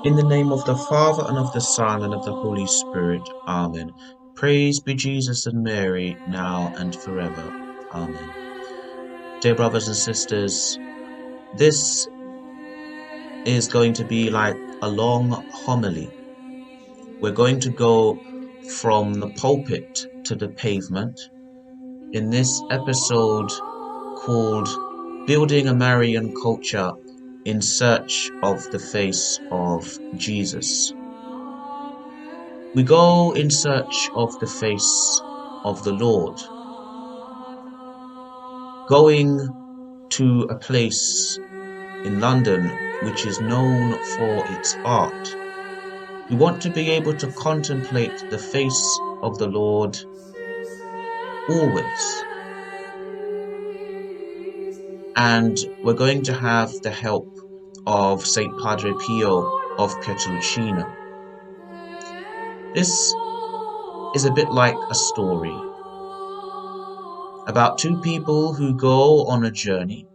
In the name of the Father, and of the Son, and of the Holy Spirit. Amen. Praise be Jesus and Mary, now and forever. Amen. Dear brothers and sisters, this is going to be like a long homily. We're going to go from the pulpit to the pavement in this episode called Building a Marian Culture in Search of the Face of Jesus. We go in search of the face of the Lord, going to a place in London which is known for its art. We want to be able to contemplate the face of the Lord always. And we're going to have the help of Saint Padre Pio of Pietrelcina. This is a bit like a story about two people who go on a journey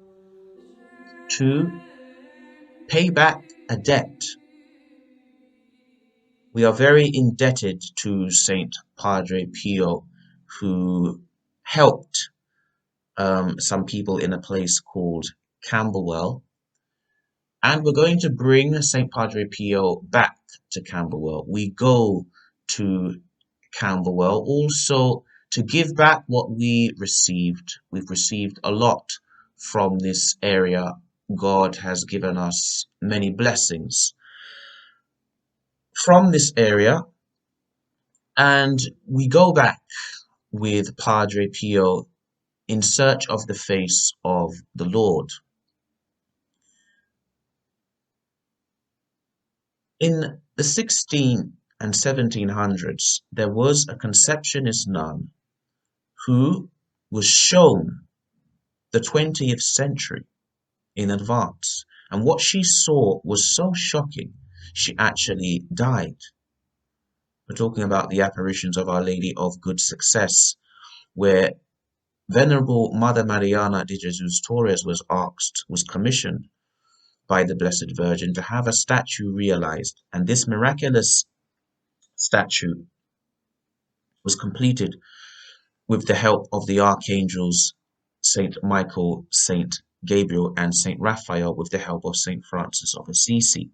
to pay back a debt. We are very indebted to Saint Padre Pio, who helped some people in a place called Camberwell. And we're going to bring Saint Padre Pio back to Camberwell. We go to Camberwell also to give back what we received. We've received a lot from this area. God has given us many blessings from this area, and we go back with Padre Pio in search of the face of the Lord. In the 16 and 1700s, there was a Conceptionist nun who was shown the 20th century in advance. And what she saw was so shocking, she actually died. We're talking about the apparitions of Our Lady of Good Success, where Venerable Mother Mariana de Jesus Torres was commissioned by the Blessed Virgin to have a statue realized. And this miraculous statue was completed with the help of the Archangels, Saint Michael, Saint Gabriel, and Saint Raphael, with the help of Saint Francis of Assisi.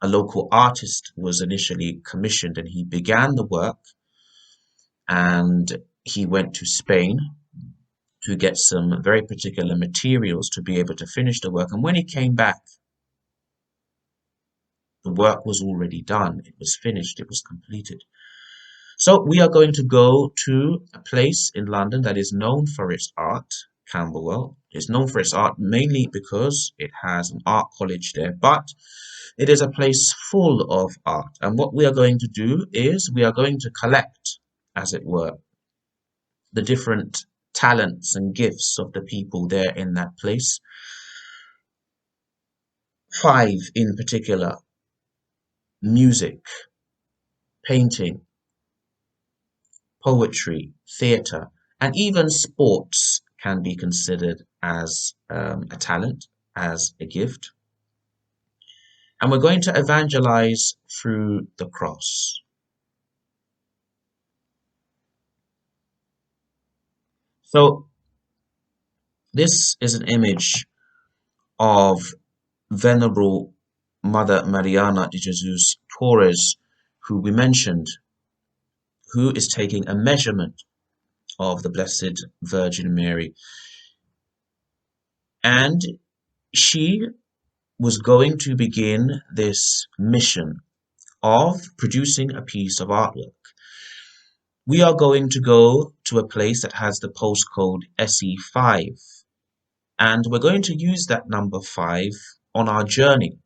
A local artist was initially commissioned, and he began the work, and he went to Spain to get some very particular materials to be able to finish the work. And when he came back, the work was already done. It was finished. It was completed. So we are going to go to a place in London that is known for its art. Camberwell is known for its art mainly because it has an art college there, but it is a place full of art. And what we are going to do is we are going to collect, as it were, the different talents and gifts of the people there in that place. 5 in particular: music, painting, poetry, theatre, and even sports can be considered as a talent, as a gift. And we're going to evangelize through the cross. So this is an image of Venerable Mother Mariana de Jesus Torres, who we mentioned, who is taking a measurement of the Blessed Virgin Mary. And she was going to begin this mission of producing a piece of artwork. We are going to go to a place that has the postcode SE5, and we're going to use that number 5 on our journey.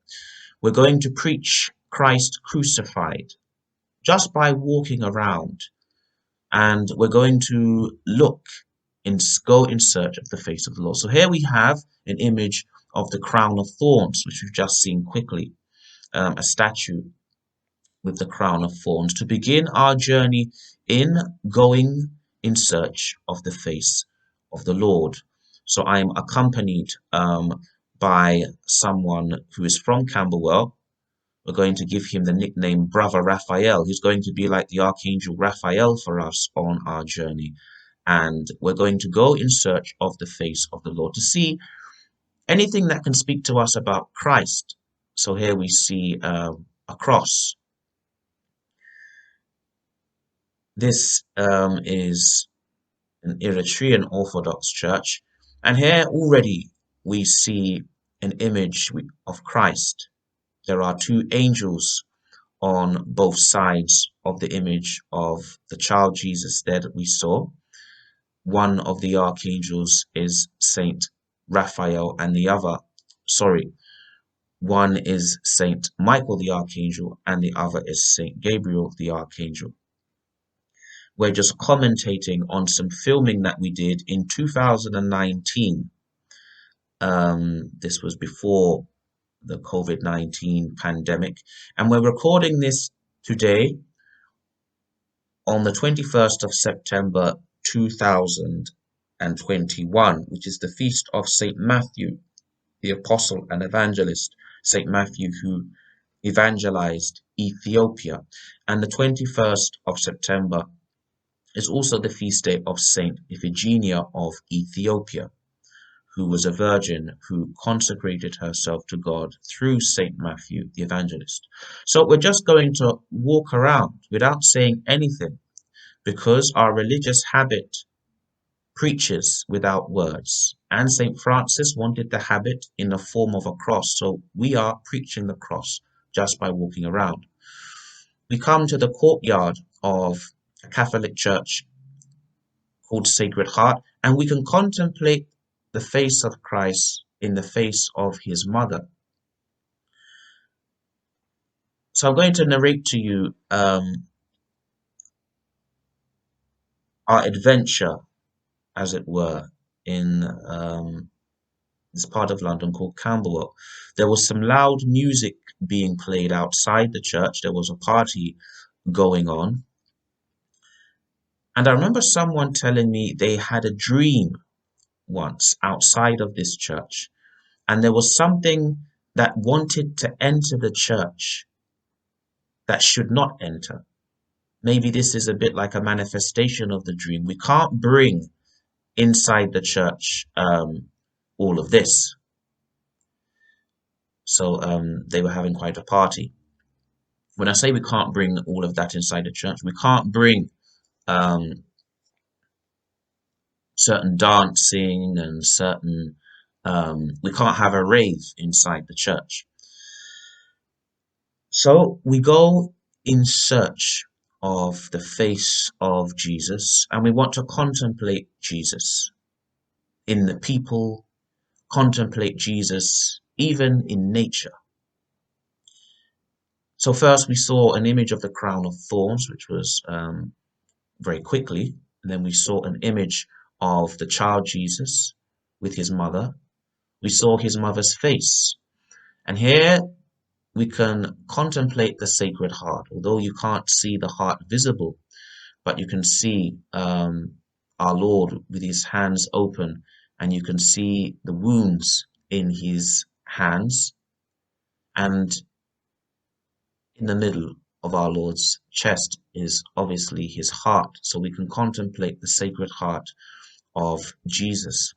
We're going to preach Christ crucified just by walking around, and we're going to go in search of the face of the Lord. So here we have an image of the crown of thorns, which we've just seen quickly, a statue with the crown of thorns, to begin our journey in going in search of the face of the Lord. So I am accompanied by someone who is from Camberwell, We're going to give him the nickname Brother Raphael. He's going to be like the Archangel Raphael for us on our journey. And we're going to go in search of the face of the Lord to see anything that can speak to us about Christ. So here we see a cross. This is an Eritrean Orthodox church. And here already we see an image of Christ. There are two angels on both sides of the image of the child Jesus there that we saw. One of the archangels is Saint Raphael, and one is Saint Michael the Archangel, and the other is Saint Gabriel the Archangel. We're just commentating on some filming that we did in 2019. This was before the COVID-19 pandemic, and we're recording this today on the 21st of September 2021, which is the feast of Saint Matthew, the apostle and evangelist, Saint Matthew who evangelized Ethiopia. And the 21st of September is also the feast day of Saint Iphigenia of Ethiopia, who was a virgin who consecrated herself to God through Saint Matthew the evangelist. So we're just going to walk around without saying anything, because our religious habit preaches without words. And St. Francis wanted the habit in the form of a cross. So we are preaching the cross just by walking around. We come to the courtyard of a Catholic church called Sacred Heart, and we can contemplate the face of Christ in the face of his mother. So I'm going to narrate to you our adventure, as it were, in this part of London called Camberwell. There was some loud music being played outside the church. There was a party going on. And I remember someone telling me they had a dream once outside of this church. And there was something that wanted to enter the church that should not enter. Maybe this is a bit like a manifestation of the dream. We can't bring inside the church all of this. So they were having quite a party. When I say we can't bring all of that inside the church, we can't bring certain dancing and certain, we can't have a rave inside the church. So we go in search of the face of Jesus, and we want to contemplate Jesus in the people, contemplate Jesus even in nature. So first we saw an image of the crown of thorns, which was very quickly. And then we saw an image of the child Jesus with his mother. We saw his mother's face. And here we can contemplate the Sacred Heart, although you can't see the heart visible, but you can see our Lord with his hands open, and you can see the wounds in his hands. And in the middle of our Lord's chest is obviously his heart, so we can contemplate the Sacred Heart of Jesus.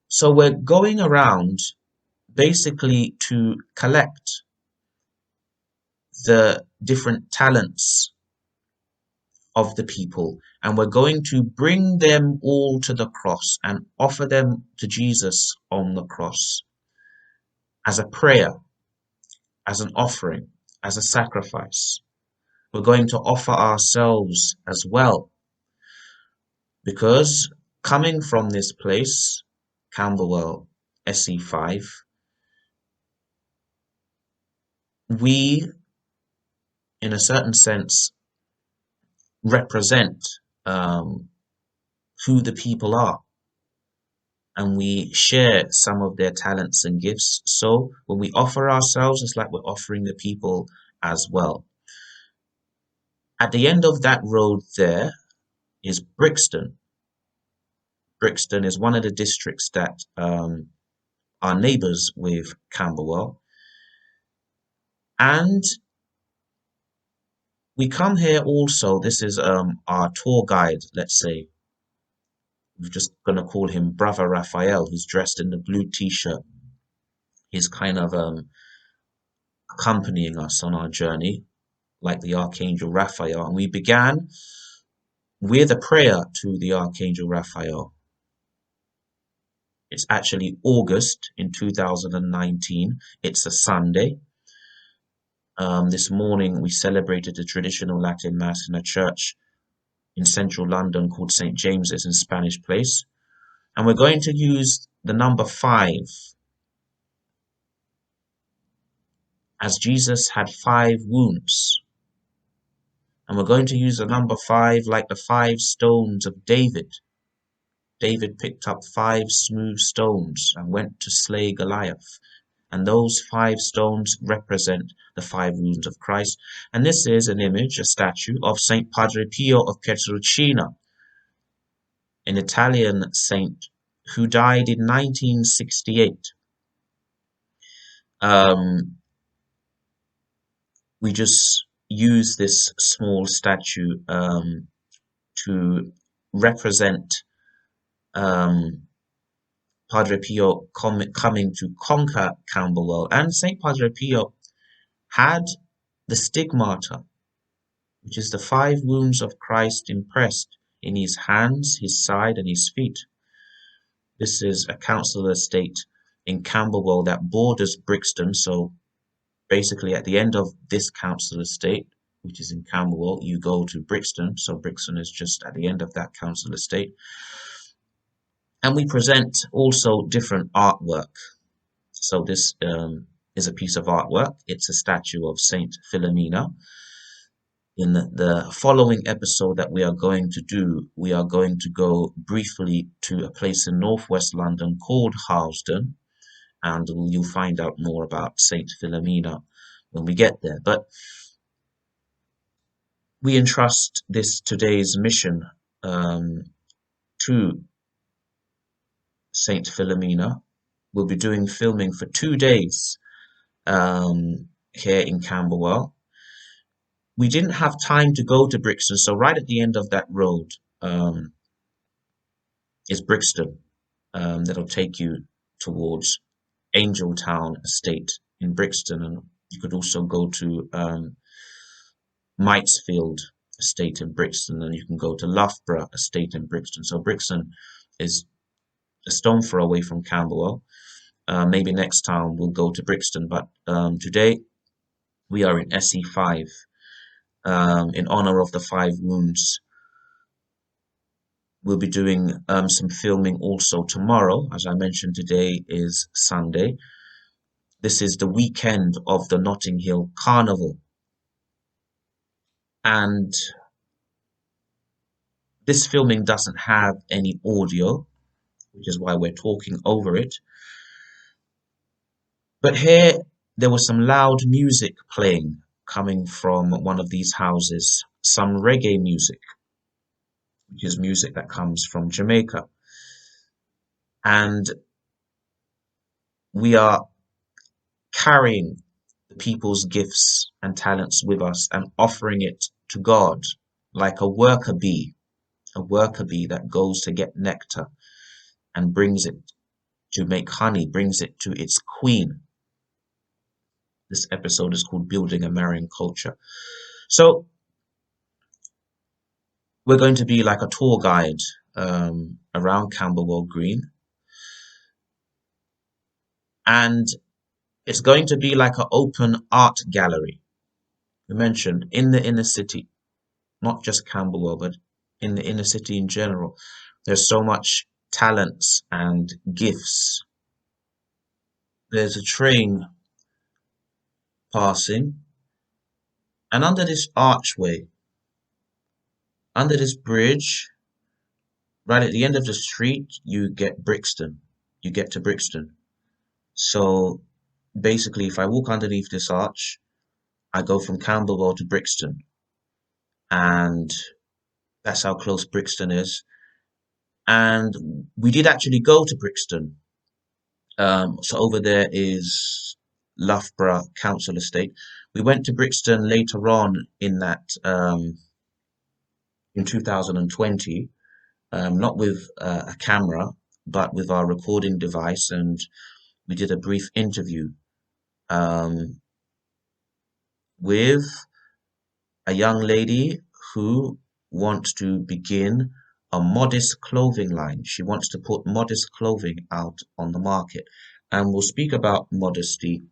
So we're going around basically to collect the different talents of the people, and we're going to bring them all to the cross and offer them to Jesus on the cross as a prayer, as an offering, as a sacrifice. We're going to offer ourselves as well, because coming from this place, Camberwell, SE5, we, in a certain sense, represent who the people are, and we share some of their talents and gifts. So when we offer ourselves, it's like we're offering the people as well. At the end of that road there is Brixton. Brixton is one of the districts that are neighbours with Camberwell, And we come here also, this is our tour guide, let's say. We're just gonna call him Brother Raphael, who's dressed in the blue t-shirt. He's kind of accompanying us on our journey, like the Archangel Raphael. And we began with a prayer to the Archangel Raphael. It's actually August in 2019. It's a Sunday. This morning we celebrated the traditional Latin Mass in a church in central London called St. James's in Spanish Place. And we're going to use the number 5, as Jesus had 5 wounds. And we're going to use the number 5 like the 5 stones of David. David picked up 5 smooth stones and went to slay Goliath. And those 5 stones represent the 5 wounds of Christ. And this is an image, a statue of Saint Padre Pio of Quetzalciana, an Italian saint who died in 1968. We just use this small statue to represent Padre Pio coming to conquer Camberwell. And Saint Padre Pio had the stigmata, which is the 5 wounds of Christ impressed in his hands, his side, and his feet. This is a council estate in Camberwell that borders Brixton. So basically at the end of this council estate, which is in Camberwell, you go to Brixton. So Brixton is just at the end of that council estate. And we present also different artwork. So this is a piece of artwork. It's a statue of Saint Philomena. In the following episode that we are going to do, we are going to go briefly to a place in northwest London called Harlesden, and you'll find out more about Saint Philomena when we get there. But we entrust this today's mission to Saint Philomena. We'll be doing filming for 2 days here in Camberwell. We didn't have time to go to Brixton, so right at the end of that road is Brixton. That'll take you towards Angeltown Estate in Brixton, and you could also go to Mitesfield Estate in Brixton, and you can go to Loughborough Estate in Brixton. So Brixton is a stone throw away from Camberwell. Maybe next time we'll go to Brixton, but today we are in SE5 in honor of the 5 wounds. We'll be doing some filming also tomorrow. As I mentioned, today is Sunday. This is the weekend of the Notting Hill Carnival. And this filming doesn't have any audio, which is why we're talking over it. But here, there was some loud music playing coming from one of these houses, some reggae music, which is music that comes from Jamaica. And we are carrying the people's gifts and talents with us and offering it to God like a worker bee that goes to get nectar and brings it to make honey, brings it to its queen. This episode is called Building a Marian Culture. So we're going to be like a tour guide around Camberwell Green. And it's going to be like an open art gallery. We mentioned in the inner city, not just Camberwell, but in the inner city in general. There's so much talents and gifts. There's a train passing, and under this archway, under this bridge, right at the end of the street, you get Brixton. You get to Brixton. So basically, if I walk underneath this arch, I go from Camberwell to Brixton. And that's how close Brixton is. And we did actually go to Brixton. So over there is Loughborough Council Estate. We went to Brixton later on in that in 2020, not with a camera, but with our recording device, and we did a brief interview um, with a young lady who wants to begin a modest clothing line. She wants to put modest clothing out on the market. And we'll speak about modesty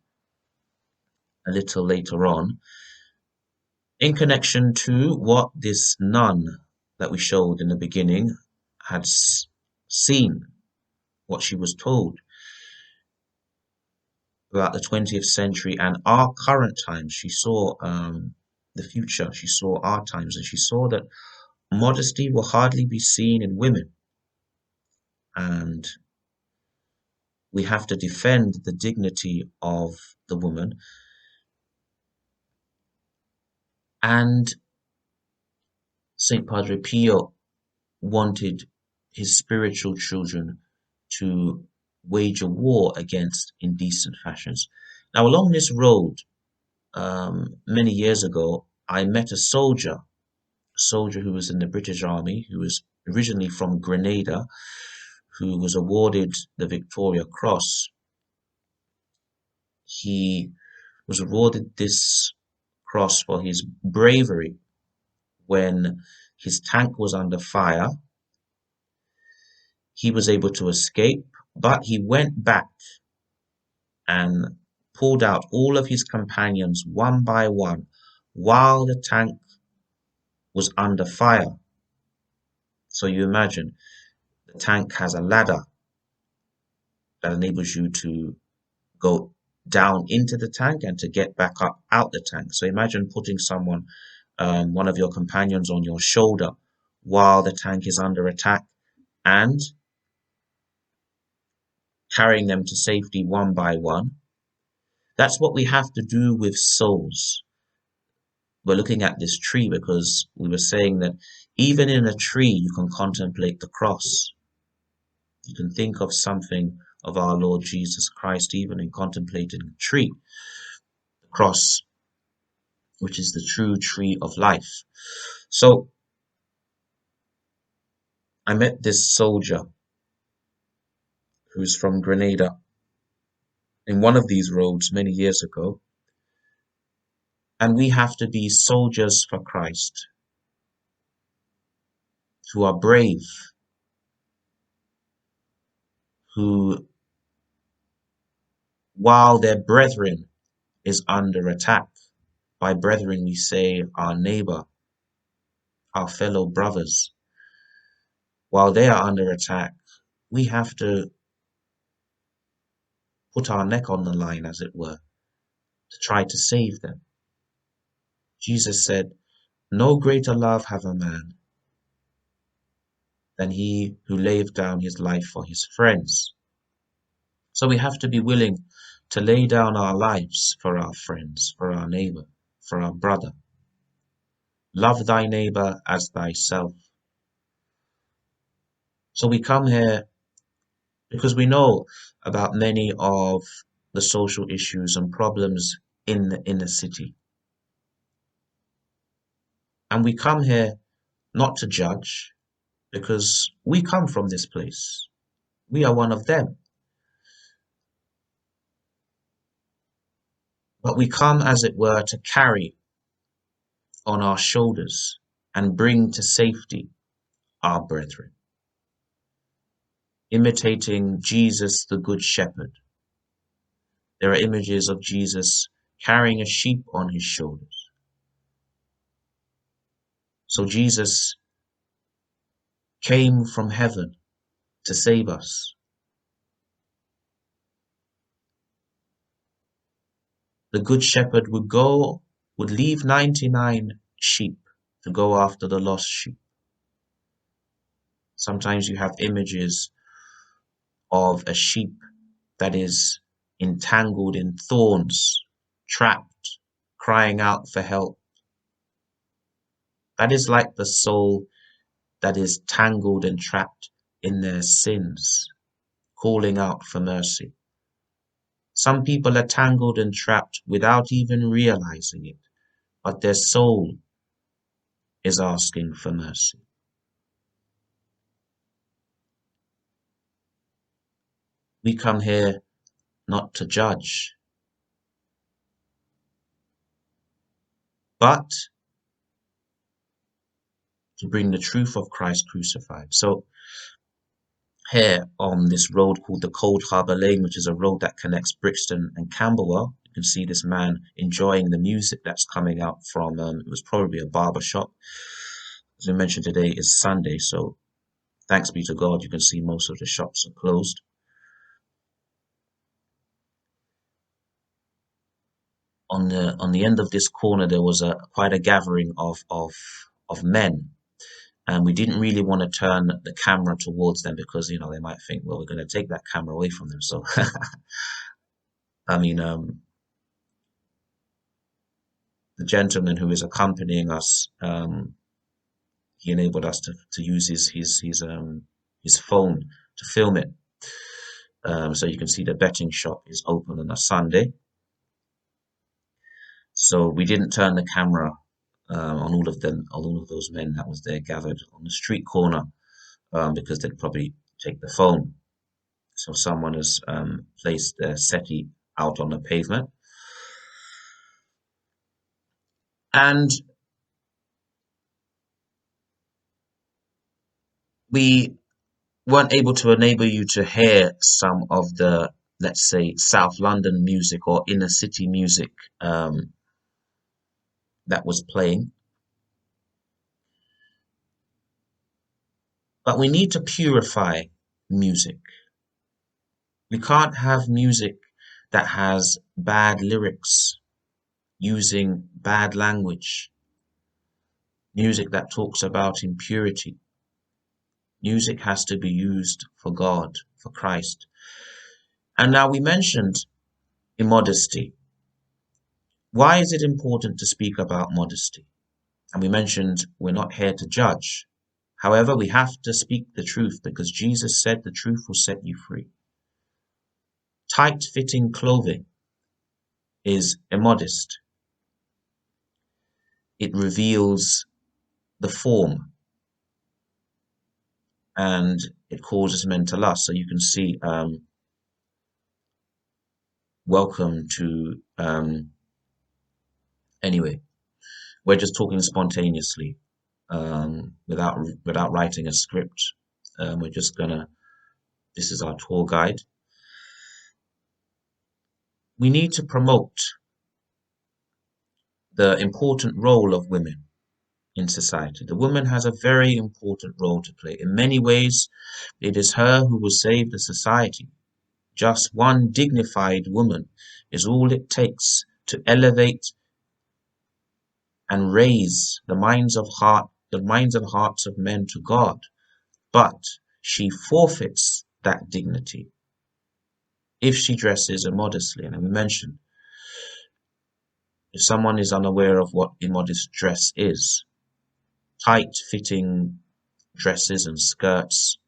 a little later on in connection to what this nun that we showed in the beginning had seen, what she was told about the 20th century and our current times. She saw the future, she saw our times, and she saw that modesty will hardly be seen in women, and we have to defend the dignity of the woman. And Saint Padre Pio wanted his spiritual children to wage a war against indecent fashions. Now, along this road, many years ago, I met a soldier who was in the British Army, who was originally from Grenada, who was awarded the Victoria Cross. He was awarded this cross for his bravery when his tank was under fire. He was able to escape, but he went back and pulled out all of his companions one by one while the tank was under fire. So you imagine the tank has a ladder that enables you to go down into the tank and to get back up out the tank. So imagine putting someone, one of your companions, on your shoulder while the tank is under attack and carrying them to safety one by one. That's what we have to do with souls. We're looking at this tree because we were saying that even in a tree you can contemplate the cross. You can think of something of our Lord Jesus Christ even in contemplating a tree, the cross, which is the true tree of life. So I met this soldier who's from Grenada in one of these roads many years ago, and we have to be soldiers for Christ who are brave, who, while their brethren is under attack, by brethren we say our neighbor, our fellow brothers, while they are under attack, we have to put our neck on the line, as it were, to try to save them. Jesus said, "No greater love have a man than he who laid down his life for his friends." So we have to be willing to lay down our lives for our friends, for our neighbor, for our brother. Love thy neighbor as thyself. So we come here because we know about many of the social issues and problems in the inner city. And we come here not to judge, because we come from this place. We are one of them. But we come, as it were, to carry on our shoulders and bring to safety our brethren, imitating Jesus, the Good Shepherd. There are images of Jesus carrying a sheep on his shoulders. So Jesus came from heaven to save us. The Good Shepherd would leave 99 sheep to go after the lost sheep. Sometimes you have images of a sheep that is entangled in thorns, trapped, crying out for help. That is like the soul that is tangled and trapped in their sins, calling out for mercy. Some people are tangled and trapped without even realizing it, but their soul is asking for mercy. We come here not to judge, but to bring the truth of Christ crucified. So here on this road called the Cold Harbour Lane, which is a road that connects Brixton and Camberwell, you can see this man enjoying the music that's coming out from, it was probably a barber shop. As we mentioned, today is Sunday, so thanks be to God, you can see most of the shops are closed. On the end of this corner, there was quite a gathering of men, and we didn't really want to turn the camera towards them because they might think, well, we're going to take that camera away from them. So I mean, the gentleman who is accompanying us, he enabled us to use his phone to film it. So you can see the betting shop is open on a Sunday. So we didn't turn the camera on all of those men that was there gathered on the street corner, because they'd probably take the phone. So someone has placed their SETI out on the pavement. And we weren't able to enable you to hear some of the, let's say, South London music or inner city music that was playing. But we need to purify music. We can't have music that has bad lyrics, using bad language, music that talks about impurity. Music has to be used for God, for Christ. And now we mentioned immodesty. Why is it important to speak about modesty? And we mentioned we're not here to judge. However, we have to speak the truth because Jesus said the truth will set you free. Tight-fitting clothing is immodest. It reveals the form and it causes men to lust. So you can see, welcome to, anyway, we're just talking spontaneously, without writing a script. We're just this is our tour guide. We need to promote the important role of women in society. The woman has a very important role to play. In many ways, it is her who will save the society. Just one dignified woman is all it takes to elevate and raise the minds and hearts of men to God. But she forfeits that dignity if she dresses immodestly. And we mentioned, if someone is unaware of what immodest dress is, tight-fitting dresses and skirts,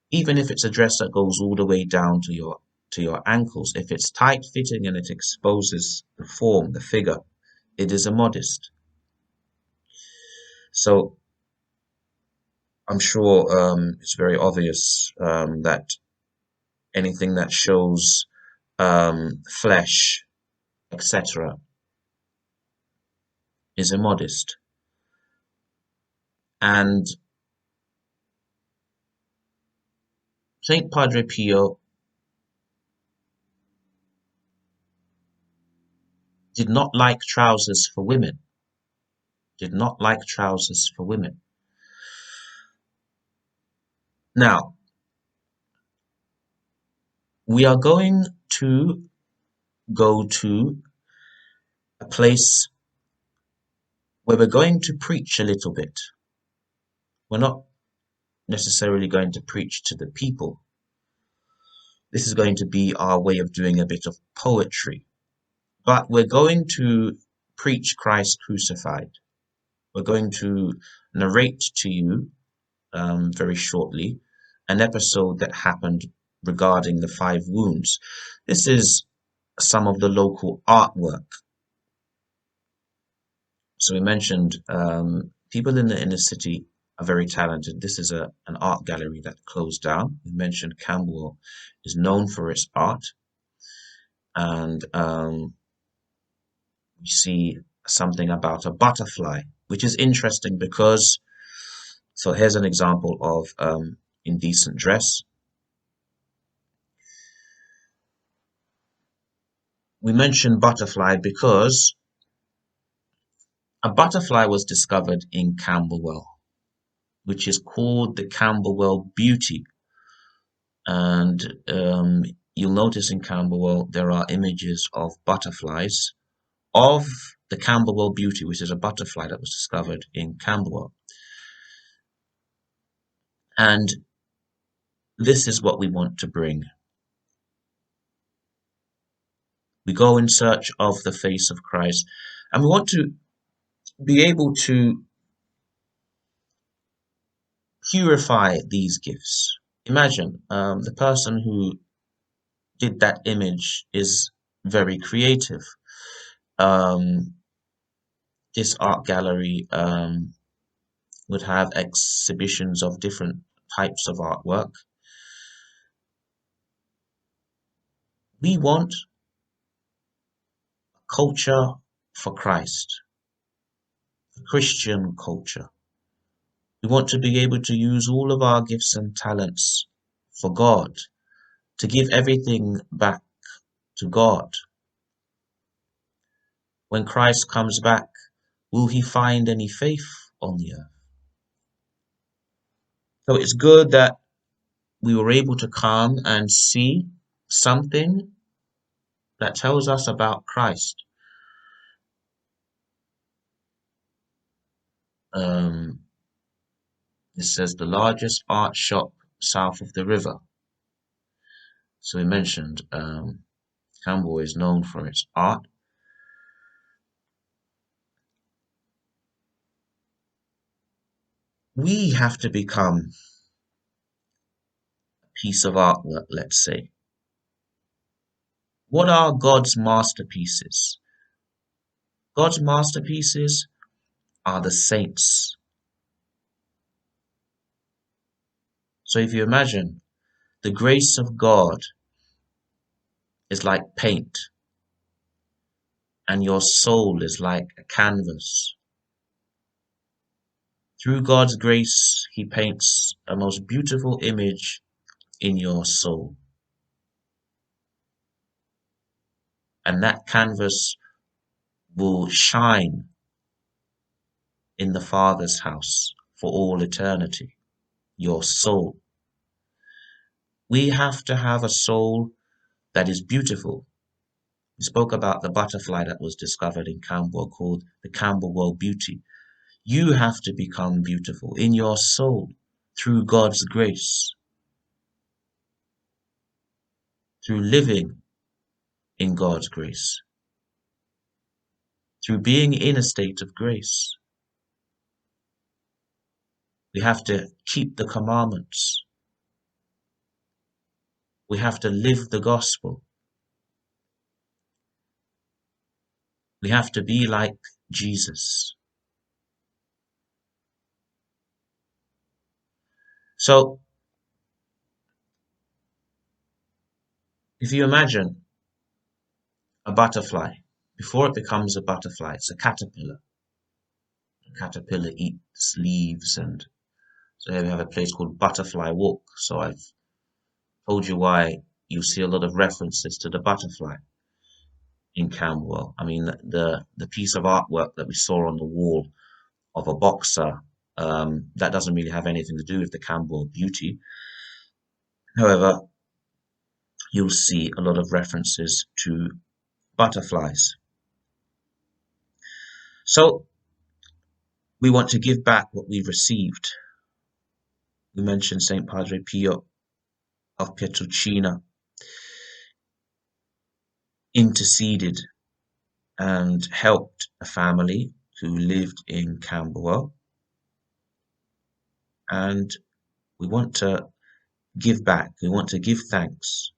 even if it's a dress that goes all the way down to your ankles, if it's tight-fitting and it exposes the form, the figure, it is immodest. So I'm sure it's very obvious that anything that shows flesh, etc., is immodest. And Saint Padre Pio did not like trousers for women. Did not like trousers for women. Now, we are going to go to a place where we're going to preach a little bit. We're not necessarily going to preach to the people. This is going to be our way of doing a bit of poetry. But we're going to preach Christ crucified. We're going to narrate to you very shortly an episode that happened regarding the 5 wounds. This is some of the local artwork. So we mentioned people in the inner city are very talented. This is an art gallery that closed down. We mentioned Camberwell is known for its art, and we see something about a butterfly, which is interesting because, so here's an example of indecent dress. We mentioned butterfly because a butterfly was discovered in Camberwell, which is called the Camberwell Beauty. And you'll notice in Camberwell there are images of butterflies of the Camberwell Beauty, which is a butterfly that was discovered in Camberwell. And this is what we want to bring. We go in search of the face of Christ, and we want to be able to purify these gifts. Imagine the person who did that image is very creative. This art gallery would have exhibitions of different types of artwork. We want a culture for Christ, a Christian culture. We want to be able to use all of our gifts and talents for God, to give everything back to God. When Christ comes back, will he find any faith on the earth? So it's good that we were able to come and see something that tells us about Christ. It says the largest art shop south of the river. So we mentioned Camberwell is known for its art. We have to become a piece of artwork, let's say. What are God's masterpieces? God's masterpieces are the saints. So if you imagine, the grace of God is like paint, and your soul is like a canvas. Through God's grace, he paints a most beautiful image in your soul. And that canvas will shine in the Father's house for all eternity, your soul. We have to have a soul that is beautiful. We spoke about the butterfly that was discovered in Camberwell called the Camberwell Beauty. You have to become beautiful in your soul through God's grace, through living in God's grace, through being in a state of grace. We have to keep the commandments. We have to live the gospel. We have to be like Jesus. So, if you imagine a butterfly, before it becomes a butterfly, it's a caterpillar. The caterpillar eats leaves, and so here we have a place called Butterfly Walk. So I've told you why you see a lot of references to the butterfly in Camberwell. I mean, the piece of artwork that we saw on the wall of a boxer, that doesn't really have anything to do with the Camberwell Beauty. However, you'll see a lot of references to butterflies. So we want to give back what we've received. We mentioned Saint Padre Pio of Pietrelcina interceded and helped a family who lived in Camberwell. And we want to give back. We want to give thanks.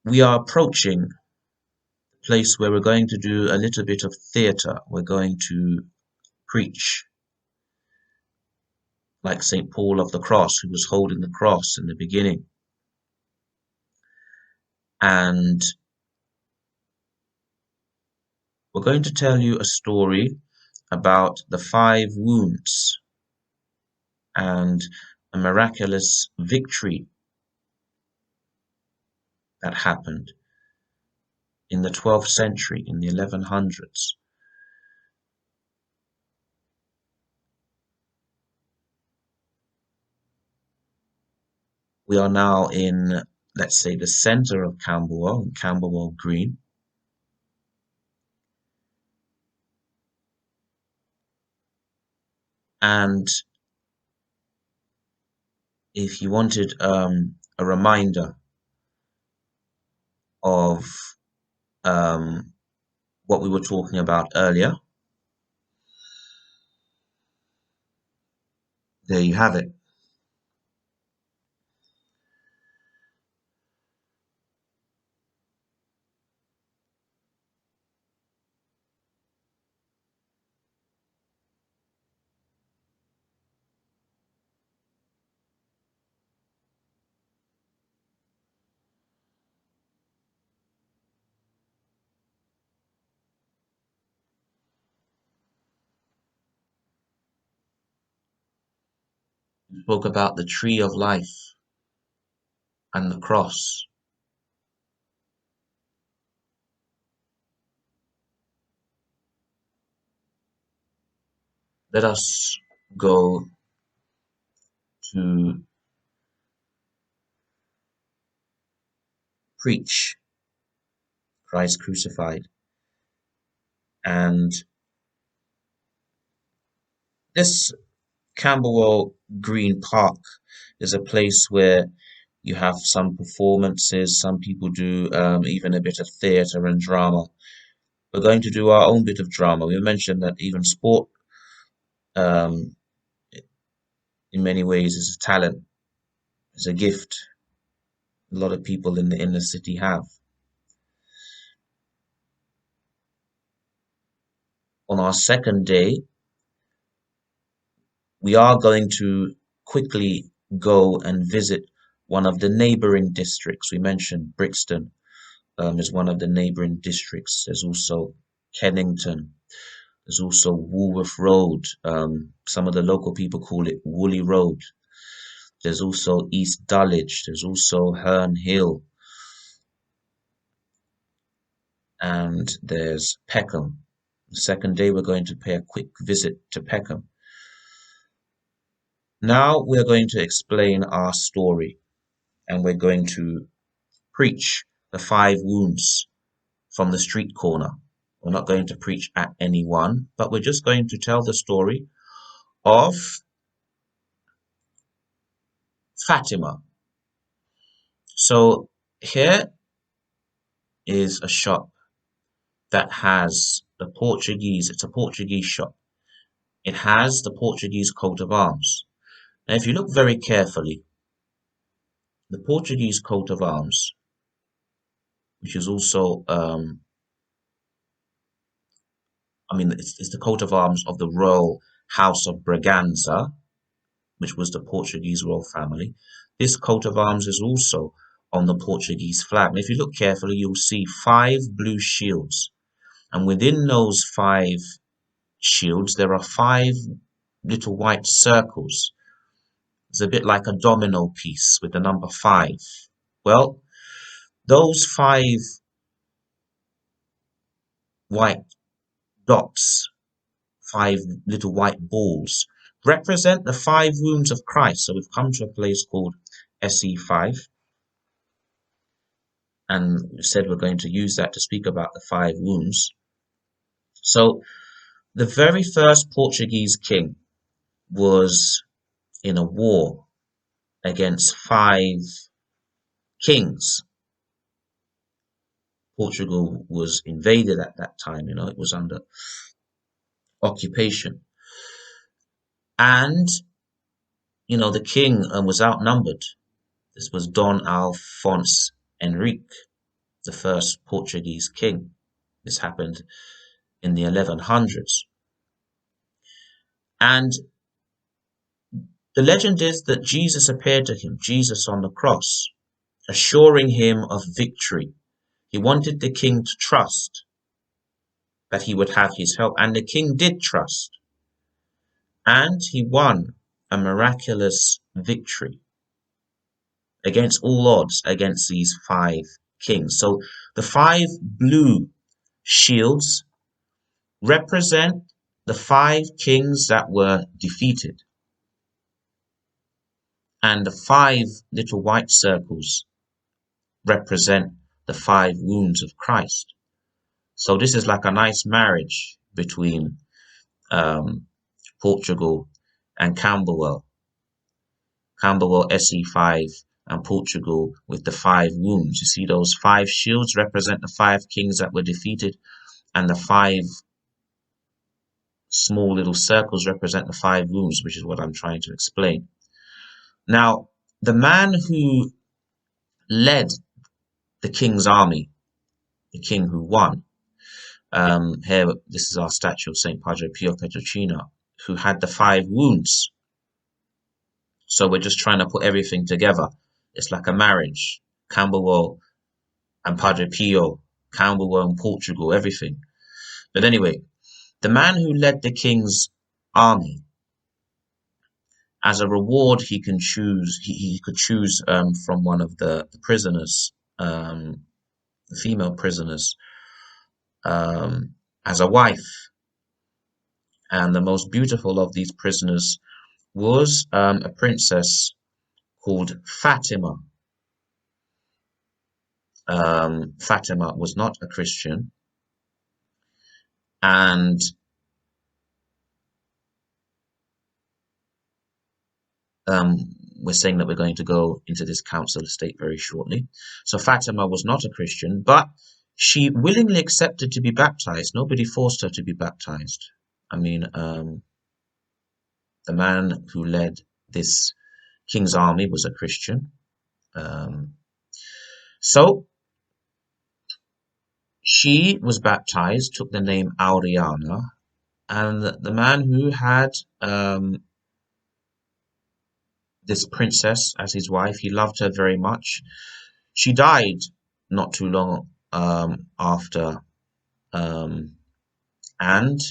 We are approaching the place where we're going to do a little bit of theatre. We're going to preach like St. Paul of the Cross, who was holding the cross in the beginning. And we're going to tell you a story about the 5 wounds and a miraculous victory that happened in the 12th century, in the 1100s. We are now in, let's say, the center of Camberwell, in Camberwell Green. And if you wanted a reminder of what we were talking about earlier, there you have it. We spoke about the tree of life and the cross. Let us go to preach Christ crucified. And this Camberwell Green Park is a place where you have some performances. Some people do even a bit of theatre and drama. We're going to do our own bit of drama. We mentioned that even sport, um, in many ways, is a talent, is a gift. A lot of people in the inner city have. On our second day, we are going to quickly go and visit one of the neighboring districts. We mentioned Brixton is one of the neighboring districts. There's also Kennington. There's also Woolworth Road. Some of the local people call it Woolly Road. There's also East Dulwich. There's also Herne Hill. And there's Peckham. The second day, we're going to pay a quick visit to Peckham. Now we're going to explain our story, and we're going to preach the 5 wounds from the street corner. We're not going to preach at anyone, but we're just going to tell the story of Fatima. So here is a shop that has the Portuguese, it's a Portuguese shop. It has the Portuguese coat of arms. Now, if you look very carefully, the Portuguese coat of arms, which is also, it's the coat of arms of the royal house of Braganza, which was the Portuguese royal family. This coat of arms is also on the Portuguese flag. And if you look carefully, you'll see 5 blue shields. And within those 5 shields, there are 5 little white circles. It's a bit like a domino piece with the number 5. Well, those 5 white dots, 5 little white balls, represent the 5 wounds of Christ. So we've come to a place called SE5. And we said we're going to use that to speak about the 5 wounds. So the very first Portuguese king was in a war against 5 kings. Portugal was invaded at that time, it was under occupation. And, the king was outnumbered. This was Don Alfonso Henrique, the first Portuguese king. This happened in the 1100s. And the legend is that Jesus appeared to him, Jesus on the cross, assuring him of victory. He wanted the king to trust that he would have his help, and the king did trust. And he won a miraculous victory against all odds against these 5 kings. So the 5 blue shields represent the 5 kings that were defeated. And the 5 little white circles represent the 5 wounds of Christ. So this is like a nice marriage between Portugal and Camberwell. Camberwell SE5 and Portugal with the 5 wounds. You see, those 5 shields represent the 5 kings that were defeated, and the 5 small little circles represent the 5 wounds, which is what I'm trying to explain. Now, the man who led the king's army, the king who won, here, this is our statue of Saint Padre Pio Pietrelcina, who had the 5 wounds. So we're just trying to put everything together. It's like a marriage. Camberwell and Padre Pio, Camberwell and Portugal, everything. But anyway, the man who led the king's army, as a reward, he could choose from one of the prisoners, the female prisoners, as a wife. And the most beautiful of these prisoners was a princess called Fatima. Fatima was not a Christian, and we're saying that we're going to go into this council estate very shortly. So Fatima was not a Christian, but she willingly accepted to be baptized. Nobody forced her to be baptized. I mean, the man who led this king's army was a Christian. So she was baptized, took the name Auriana, and the man who had this princess as his wife, he loved her very much. She died not too long after, and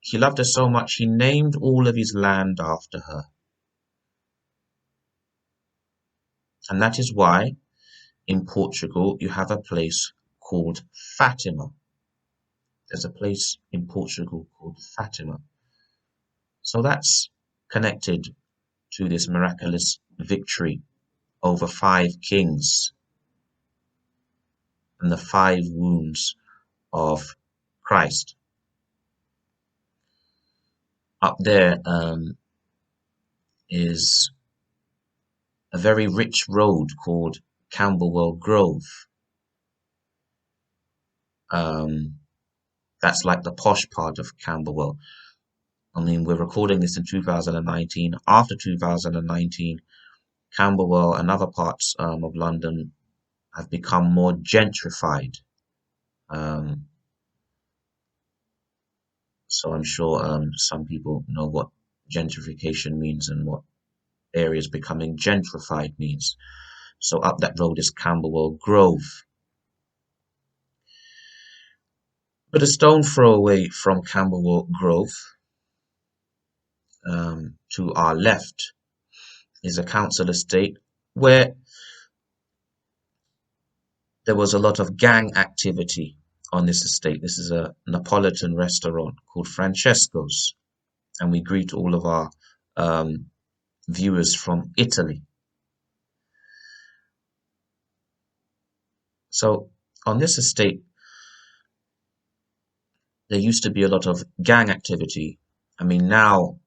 he loved her so much he named all of his land after her. And that is why in Portugal you have a place called Fatima. There's a place in Portugal called Fatima. So that's connected to this miraculous victory over 5 kings and the 5 wounds of Christ. Up there is a very rich road called Camberwell Grove. That's like the posh part of Camberwell. I mean, we're recording this in 2019. After 2019, Camberwell and other parts of London have become more gentrified. So I'm sure some people know what gentrification means and what areas becoming gentrified means. So up that road is Camberwell Grove. But a stone throw away from Camberwell Grove, to our left, is a council estate where there was a lot of gang activity on this estate. This is a Neapolitan restaurant called Francesco's, and we greet all of our viewers from Italy. So on this estate, there used to be a lot of gang activity. I mean, now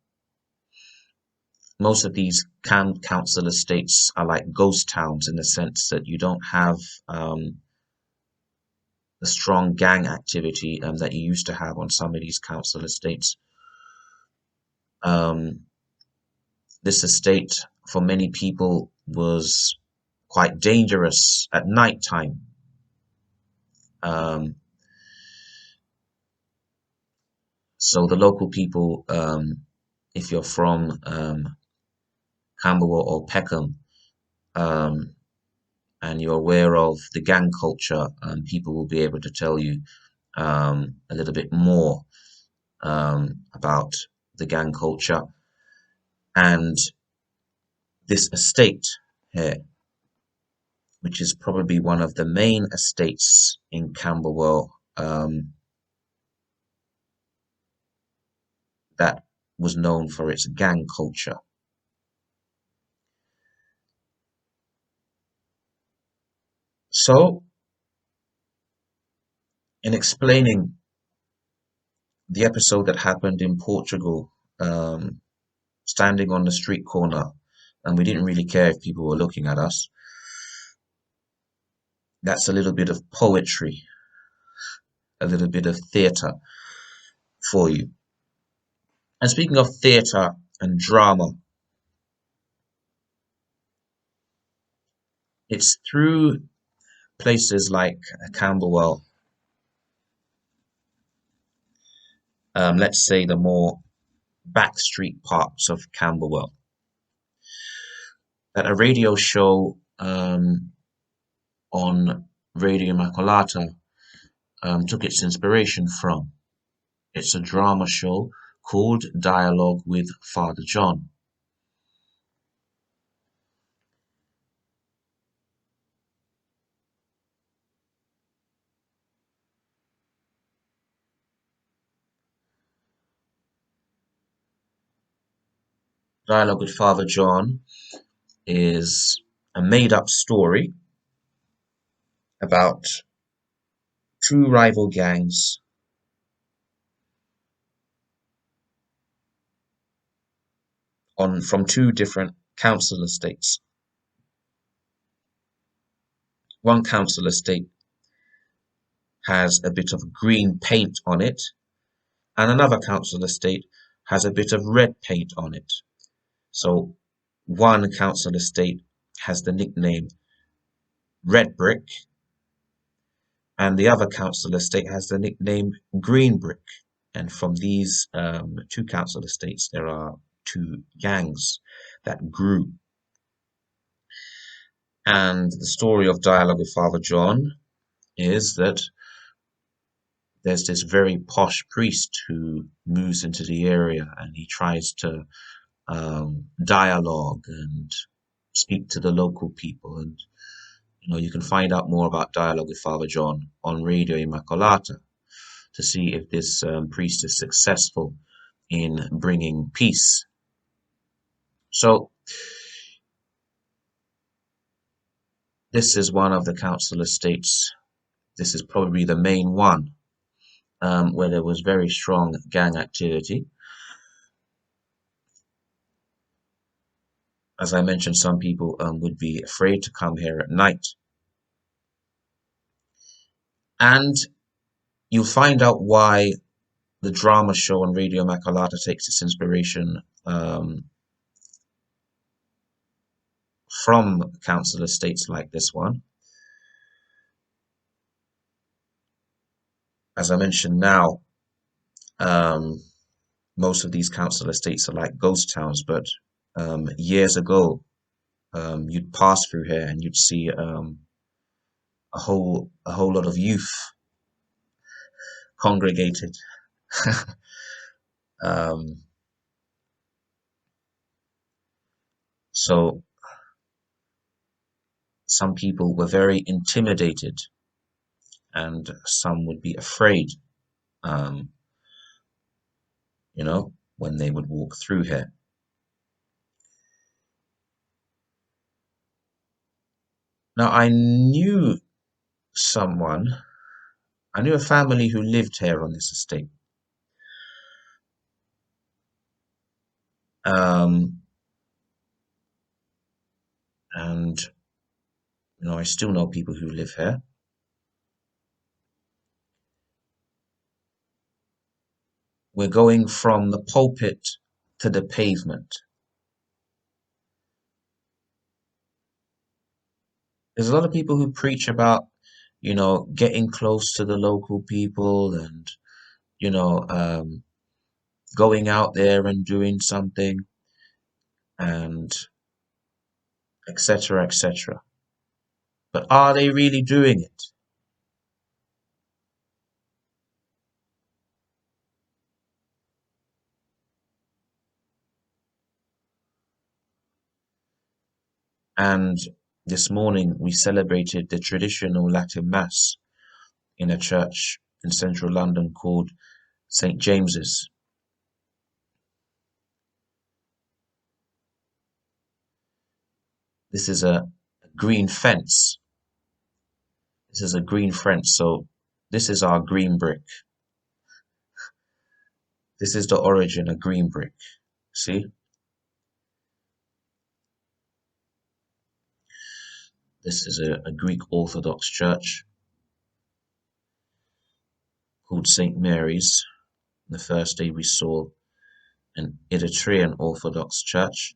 most of these council estates are like ghost towns in the sense that you don't have the strong gang activity, that you used to have on some of these council estates. This estate for many people was quite dangerous at night time. Um, so the local people, if you're from Camberwell or Peckham, um, and you're aware of the gang culture, people will be able to tell you a little bit more about the gang culture and this estate here, which is probably one of the main estates in Camberwell, that was known for its gang culture. So, in explaining the episode that happened in Portugal, standing on the street corner, and we didn't really care if people were looking at us, that's a little bit of poetry, a little bit of theatre for you. And speaking of theatre and drama, it's through places like Camberwell, let's say the more backstreet parts of Camberwell, that a radio show on Radio Immacolata took its inspiration from. It's a drama show called Dialogue with Father John. Dialogue with Father John is a made-up story about two rival gangs on from two different council estates. One council estate has a bit of green paint on it, and another council estate has a bit of red paint on it. So one council estate has the nickname Red Brick, and the other council estate has the nickname Green Brick. And from these two council estates, there are two gangs that grew. And the story of Dialogue with Father John is that there's this very posh priest who moves into the area and he tries to dialogue and speak to the local people. And you can find out more about Dialogue with Father John on Radio Immacolata to see if this priest is successful in bringing peace. So this is one of the council estates. This is probably the main one where there was very strong gang activity. As I mentioned, some people would be afraid to come here at night. And you'll find out why the drama show on Radio Immacolata takes its inspiration from council estates like this one. As I mentioned now, most of these council estates are like ghost towns, but years ago, you'd pass through here and you'd see a whole lot of youth congregated. um, so some people were very intimidated, and some would be afraid, um, when they would walk through here. Now, someone, I knew a family who lived here on this estate. Um, and, I still know people who live here. We're going from the pulpit to the pavement. There's a lot of people who preach about, getting close to the local people and, you know, um, going out there and doing something and etc. etc. But are they really doing it? And this morning we celebrated the traditional Latin Mass in a church in central London called St. James's. This is a green fence. This is a green fence. So this is our green brick. This is the origin, a green brick. See? This is a Greek Orthodox church called St. Mary's. The first day we saw an Eritrean Orthodox church.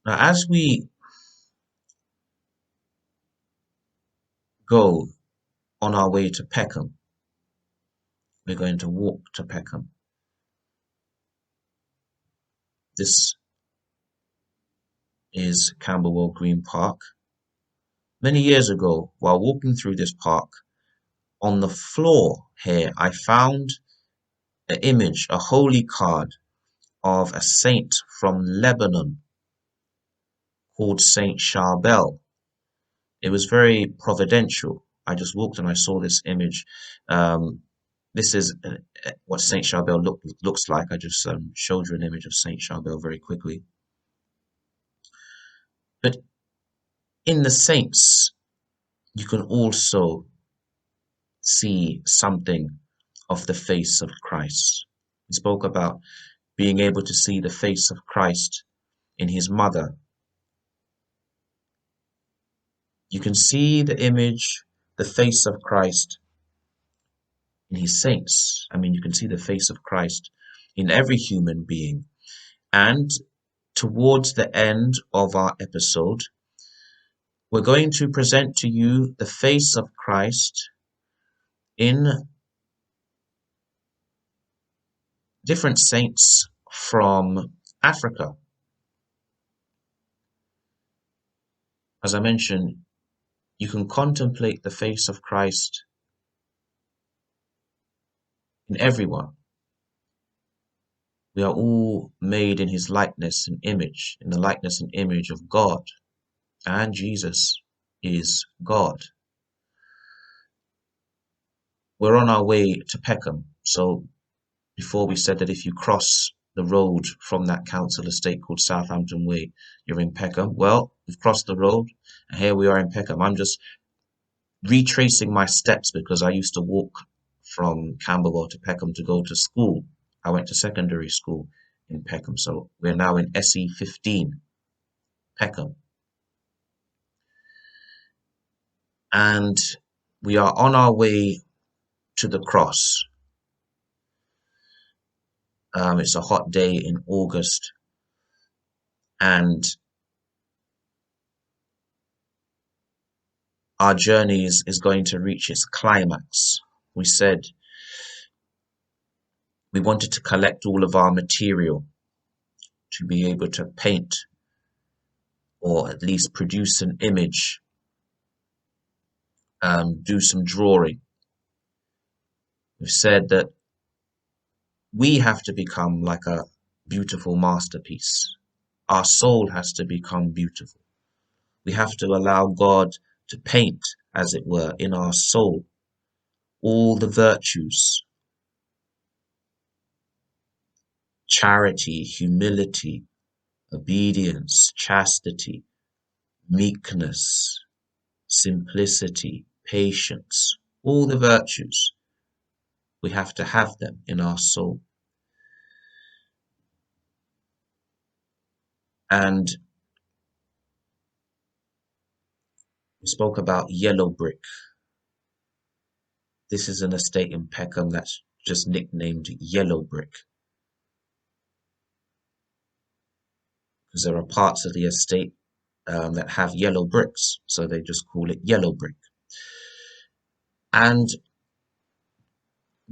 Now, as we go on our way to Peckham, we're going to walk to Peckham. This is Camberwell Green Park. Many years ago, while walking through this park, on the floor here, I found an image, a holy card of a saint from Lebanon called Saint Charbel. It was very providential. I just walked and I saw this image. Um, this is what Saint Charbel looks like. I just showed you an image of Saint Charbel very quickly. But in the saints, you can also see something of the face of Christ. He spoke about being able to see the face of Christ in his mother. You can see the image, the face of Christ in his saints. I mean, you can see the face of Christ in every human being. And towards the end of our episode, we're going to present to you the face of Christ in different saints from Africa. As I mentioned, you can contemplate the face of Christ in everyone. We are all made in his likeness and image, in the likeness and image of God, and Jesus is God. We're on our way to Peckham. So before we said that if you cross the road from that council estate called Southampton Way, you're in Peckham. Well, we've crossed the road and here we are in Peckham. I'm just retracing my steps because I used to walk from Camberwell to Peckham to go to school. I went to secondary school in Peckham. So we're now in SE15, Peckham. And we are on our way to the cross. It's a hot day in August, and our journey is going to reach its climax. We said we wanted to collect all of our material to be able to paint or at least produce an image, do some drawing. We've said that we have to become like a beautiful masterpiece. Our soul has to become beautiful. We have to allow God to paint, as it were, in our soul all the virtues: charity, humility, obedience, chastity, meekness, simplicity, patience, all the virtues. We have to have them in our soul. And we spoke about yellow brick. This is an estate in Peckham that's just nicknamed Yellow Brick. because there are parts of the estate that have yellow bricks, so they just call it yellow brick. And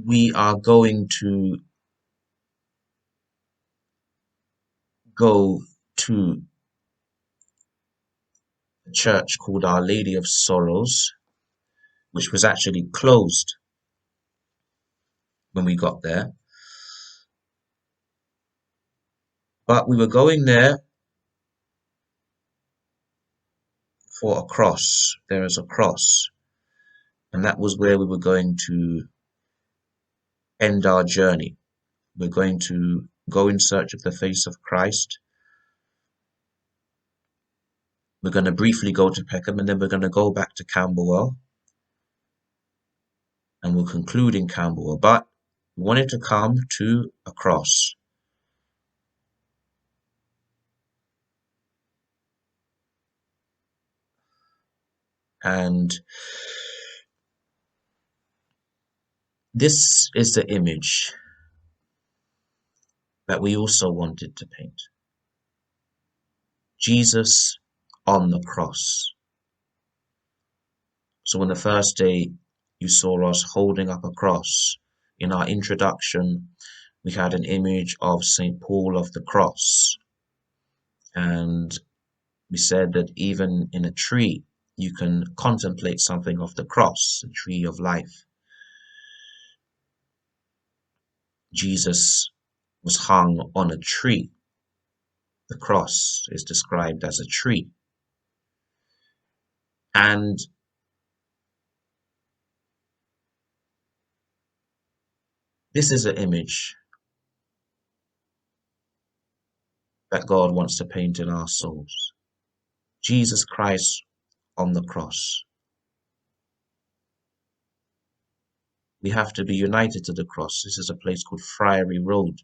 we are going to go to a church called Our Lady of Sorrows, which was actually closed when we got there. But we were going there for a cross. There is a cross. And that was where we were going to end our journey. We're going to go in search of the face of Christ. We're going to briefly go to Peckham, and then we're going to go back to Camberwell. And we'll conclude in Camberwell. But we wanted to come to a cross. And this is the image that we also wanted to paint. Jesus on the cross. So on the first day, you saw us holding up a cross. In our introduction, we had an image of St. Paul of the Cross. And we said that even in a tree, you can contemplate something of the cross, the tree of life. Jesus was hung on a tree. The cross is described as a tree. And this is an image that God wants to paint in our souls. Jesus Christ on the cross. We have to be united to the cross. This is a place called Friary Road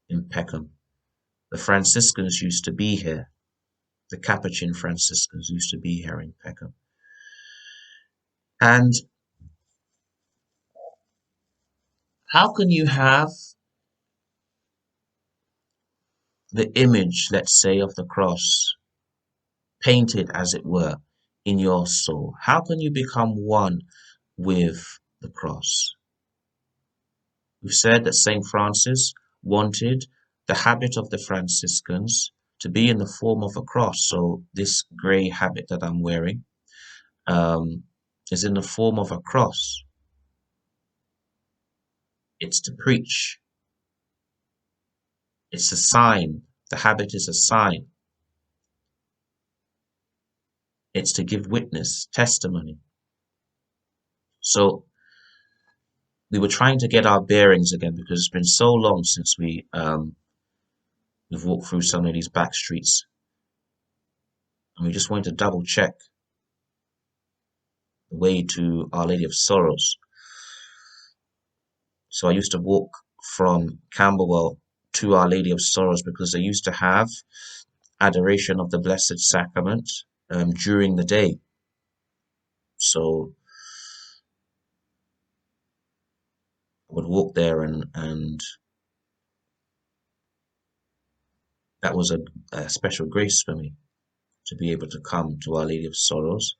in Peckham. The Franciscans used to be here. The Capuchin Franciscans used to be here in Peckham. And how can you have the image, let's say, of the cross painted, as it were, in your soul? How can you become one with the cross? We've said that St. Francis wanted the habit of the Franciscans to be in the form of a cross. So this grey habit that I'm wearing is in the form of a cross. It's to preach. It's a sign. The habit is a sign. It's to give witness, testimony. So we were trying to get our bearings again because it's been so long since we've walked through some of these back streets. And we just wanted to double check the way to Our Lady of Sorrows. So I used to walk from Camberwell to Our Lady of Sorrows because they used to have adoration of the Blessed Sacrament during the day. So I would walk there and that was a special grace for me to be able to come to Our Lady of Sorrows.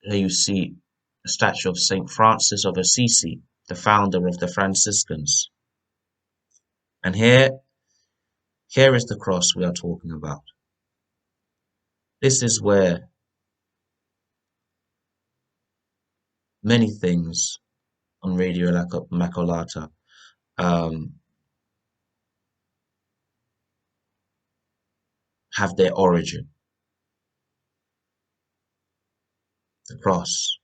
Here you see a statue of St. Francis of Assisi, the founder of the Franciscans. And here is the cross we are talking about. This is where many things on Radio Immacolata have their origin. The cross.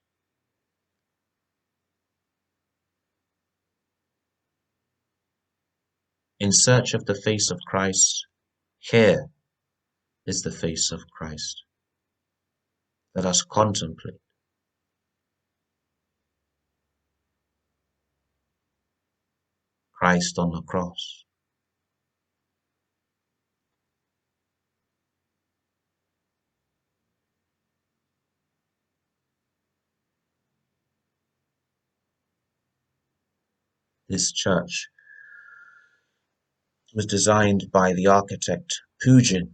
In search of the face of Christ, here is the face of Christ. Let us contemplate. Christ on the cross. This church was designed by the architect Pugin.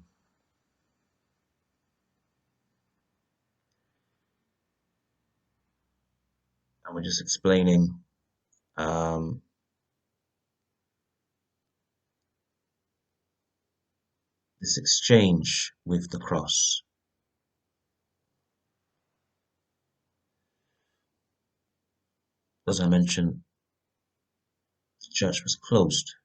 And we're just explaining this exchange with the cross. As I mentioned, the church was closed.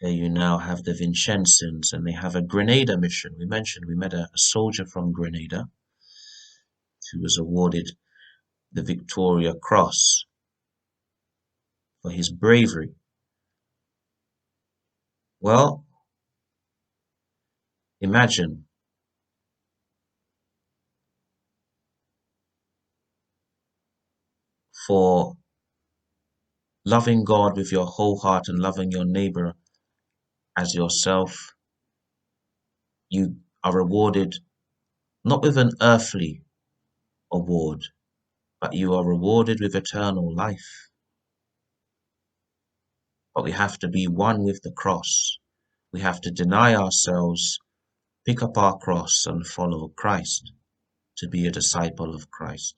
Here you now have the Vincentians, and they have a Grenada mission. We mentioned we met a soldier from Grenada who was awarded the Victoria Cross for his bravery. Well, imagine for loving God with your whole heart and loving your neighbor as yourself, you are rewarded not with an earthly award, but you are rewarded with eternal life. But we have to be one with the cross. We have to deny ourselves, pick up our cross, and follow Christ to be a disciple of Christ.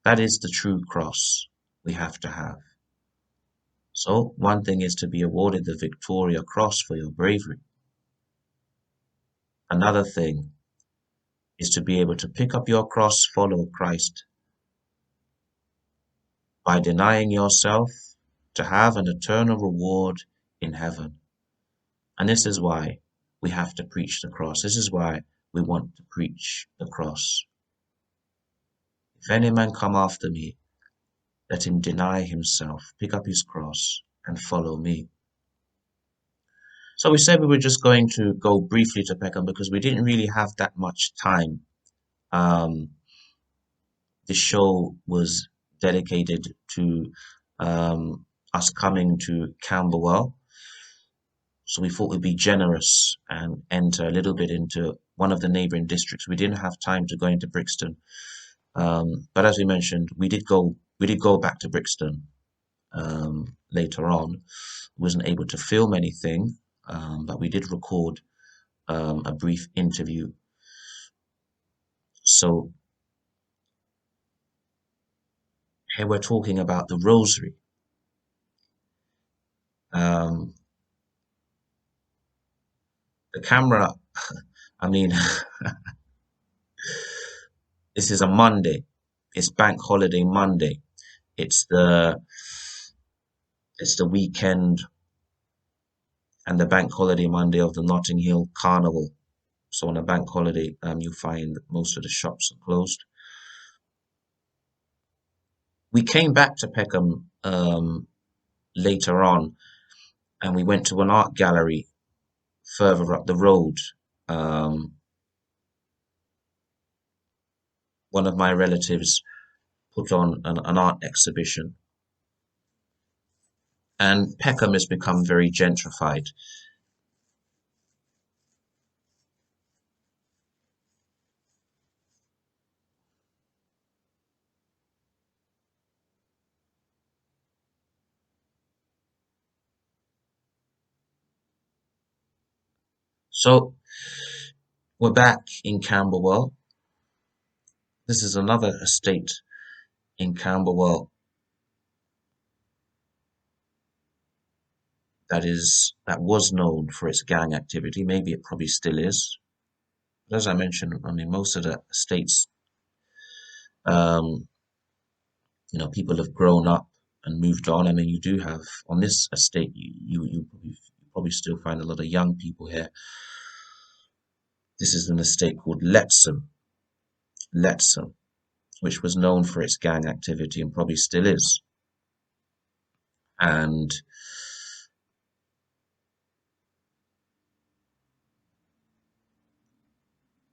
That is the true cross we have to have. So, one thing is to be awarded the Victoria Cross for your bravery. Another thing is to be able to pick up your cross, follow Christ by denying yourself to have an eternal reward in heaven. And this is why we have to preach the cross. This is why we want to preach the cross. If any man come after me, let him deny himself, pick up his cross, and follow me. So we said we were just going to go briefly to Peckham because we didn't really have that much time. The show was dedicated to us coming to Camberwell. So we thought we'd be generous and enter a little bit into one of the neighbouring districts. We didn't have time to go into Brixton. But as we mentioned, we did go back to Brixton later on. Wasn't able to film anything, but we did record a brief interview. So here we're talking about the rosary. The camera, I mean, this is a Monday. It's Bank Holiday Monday. It's the weekend and the Bank Holiday Monday of the Notting Hill Carnival. So on a bank holiday, you find that most of the shops are closed. We came back to Peckham later on, and we went to an art gallery further up the road. One of my relatives put on an art exhibition, and Peckham has become very gentrified. So we're back in Camberwell. This is another estate in Camberwell that was known for its gang activity. Maybe it probably still is. But as I mentioned, I mean, most of the estates, um, people have grown up and moved on. I mean, you do have on this estate, you probably still find a lot of young people here. This is an estate called Letson, which was known for its gang activity and probably still is. And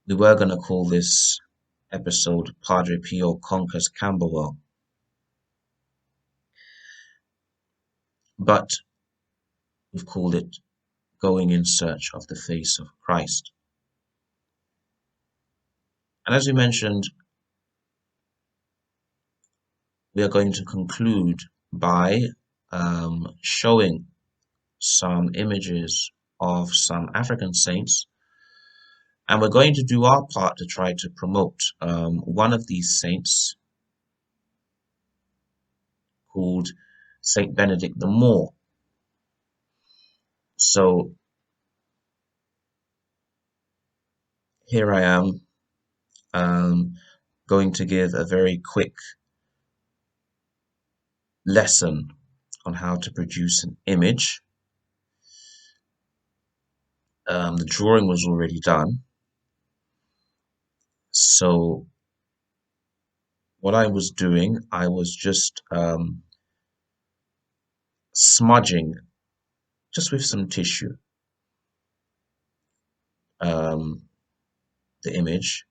we were going to call this episode Padre Pio Conquers Camberwell. But we've called it Going in Search of the Face of Christ. And as we mentioned, we are going to conclude by showing some images of some African saints, and we're going to do our part to try to promote one of these saints called Saint Benedict the Moor. So here I am going to give a very quick lesson on how to produce an image. The drawing was already done. So what I was doing, I was just smudging just with some tissue the image.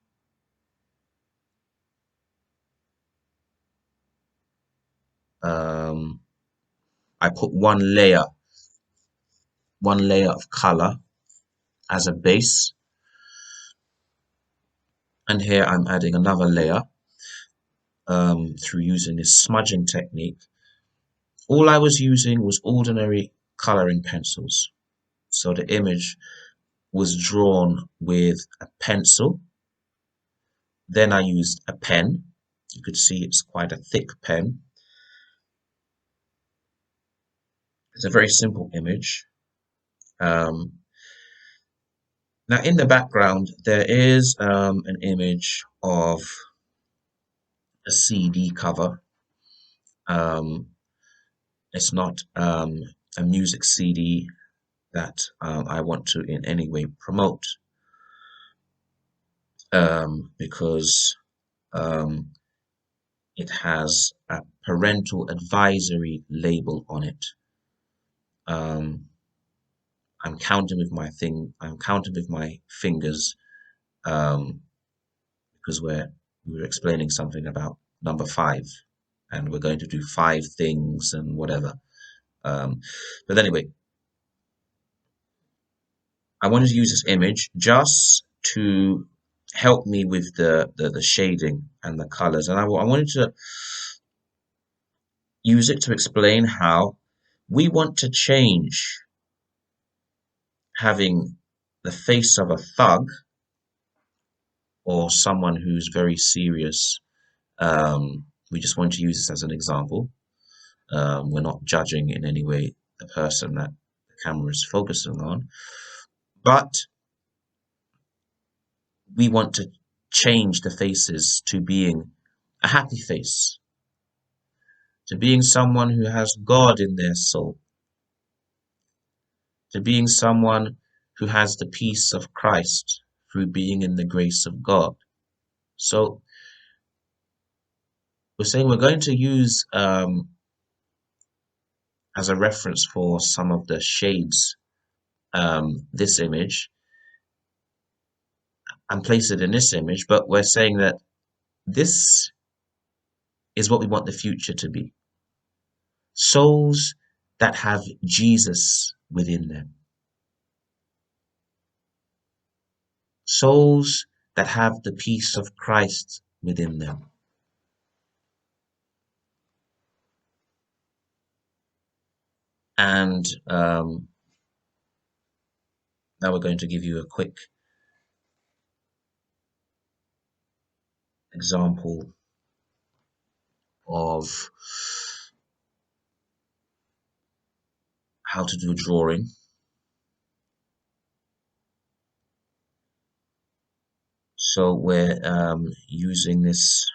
I put one layer of color as a base, and here I'm adding another layer through using this smudging technique. All I was using was ordinary coloring pencils. So the image was drawn with a pencil. Then I used a pen. You could see it's quite a thick pen. It's a very simple image. Now in the background, there is an image of a CD cover. It's not a music CD that I want to in any way promote, because it has a parental advisory label on it. I'm counting with my fingers, because we're explaining something about number 5, and we're going to do 5 things and whatever. But anyway, I wanted to use this image just to help me with the shading and the colors, and I wanted to use it to explain how we want to change having the face of a thug or someone who's very serious. We just want to use this as an example. We're not judging in any way the person that the camera is focusing on, but we want to change the faces to being a happy face, to being someone who has God in their soul, to being someone who has the peace of Christ through being in the grace of God. So we're saying we're going to use as a reference for some of the shades this image and place it in this image, but we're saying that this is what we want the future to be. Souls that have Jesus within them. Souls that have the peace of Christ within them. And now we're going to give you a quick example of how to do a drawing. So we're using this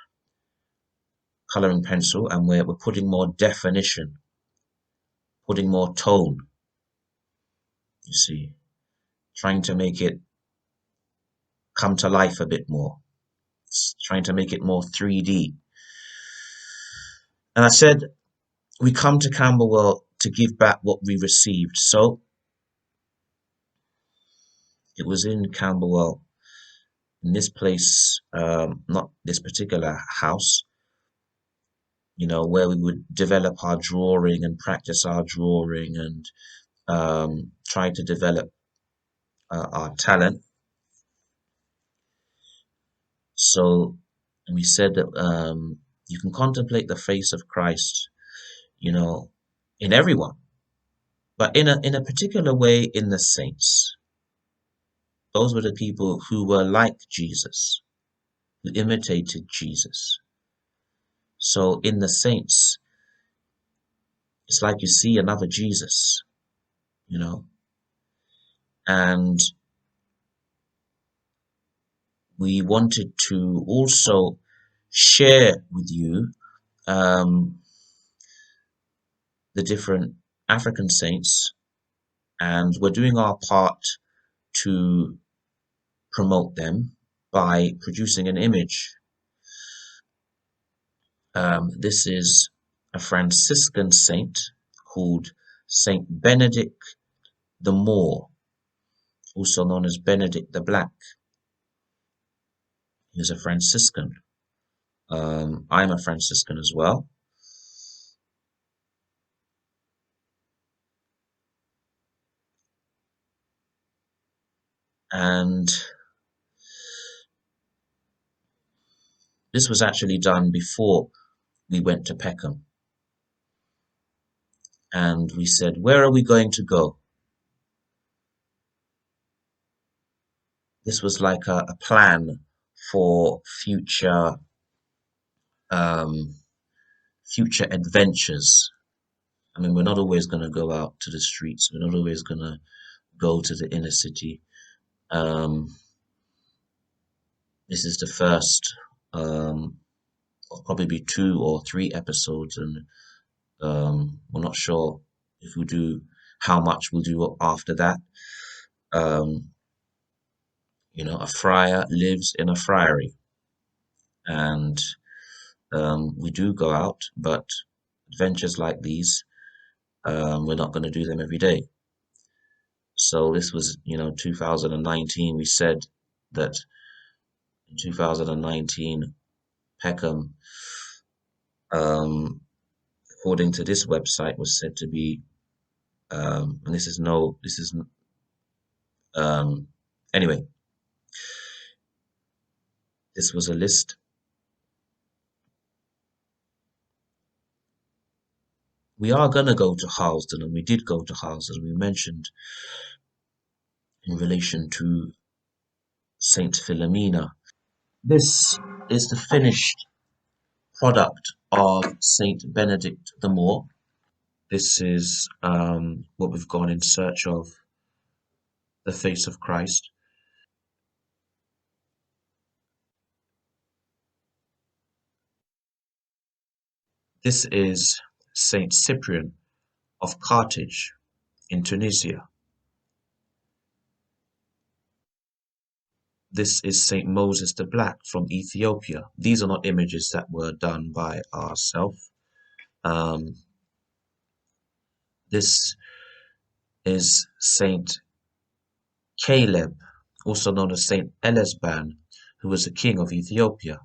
coloring pencil, and we're putting more definition, putting more tone, you see, trying to make it come to life a bit more, trying to make it more 3D. And I said, we come to Camberwell to give back what we received. So it was in Camberwell, in this place, not this particular house, you know, where we would develop our drawing and practice our drawing and try to develop our talent. So we said that You can contemplate the face of Christ, you know, in everyone, but in a particular way in the saints. Those were the people who were like Jesus, who imitated Jesus. So in the saints, it's like you see another Jesus, you know, and we wanted to also share with you the different African saints, and we're doing our part to promote them by producing an image. This is a Franciscan saint called Saint Benedict the Moor, also known as Benedict the Black. He was a Franciscan. I'm a Franciscan as well. And this was actually done before we went to Peckham. And we said, where are we going to go? This was like a plan for um, future adventures. I mean, we're not always going to go out to the streets. We're not always going to go to the inner city. Um, this is the first, probably be 2 or 3 episodes, and we're not sure if we'll do how much we'll do after that. Um, a friar lives in a friary, and we do go out, but adventures like these, we're not going to do them every day. So this was, 2019. We said that in 2019, Peckham, um, according to this website, was said to be, and um, anyway, this was a list. We are going to go to Harlesden, and we did go to Harlesden. We mentioned in relation to Saint Philomena. This is the finished product of Saint Benedict the Moor. This is what we've gone in search of, the face of Christ. This is Saint Cyprian of Carthage in Tunisia. This is Saint Moses the Black from Ethiopia. These are not images that were done by ourselves. Um, this is Saint Caleb, also known as Saint Elesban, who was a king of Ethiopia.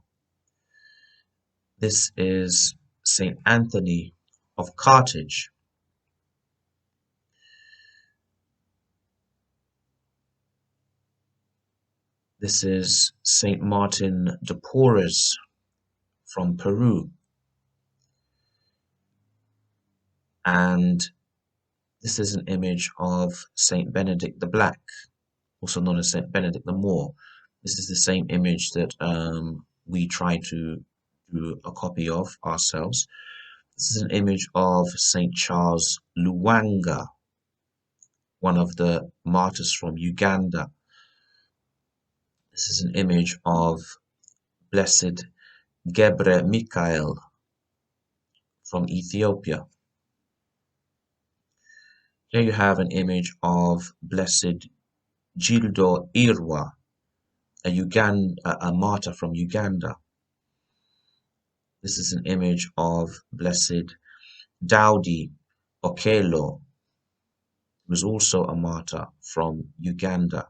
This is Saint Anthony of Carthage. This is Saint Martin de Porres from Peru. And this is an image of Saint Benedict the Black, also known as Saint Benedict the Moor. This is the same image that we try to do a copy of ourselves. This is an image of Saint Charles Luwanga, one of the martyrs from Uganda. This is an image of Blessed Gebre Michael from Ethiopia. Here you have an image of Blessed Gildo Irwa, a martyr from Uganda. This is an image of Blessed Daudi Okello, who was also a martyr from Uganda.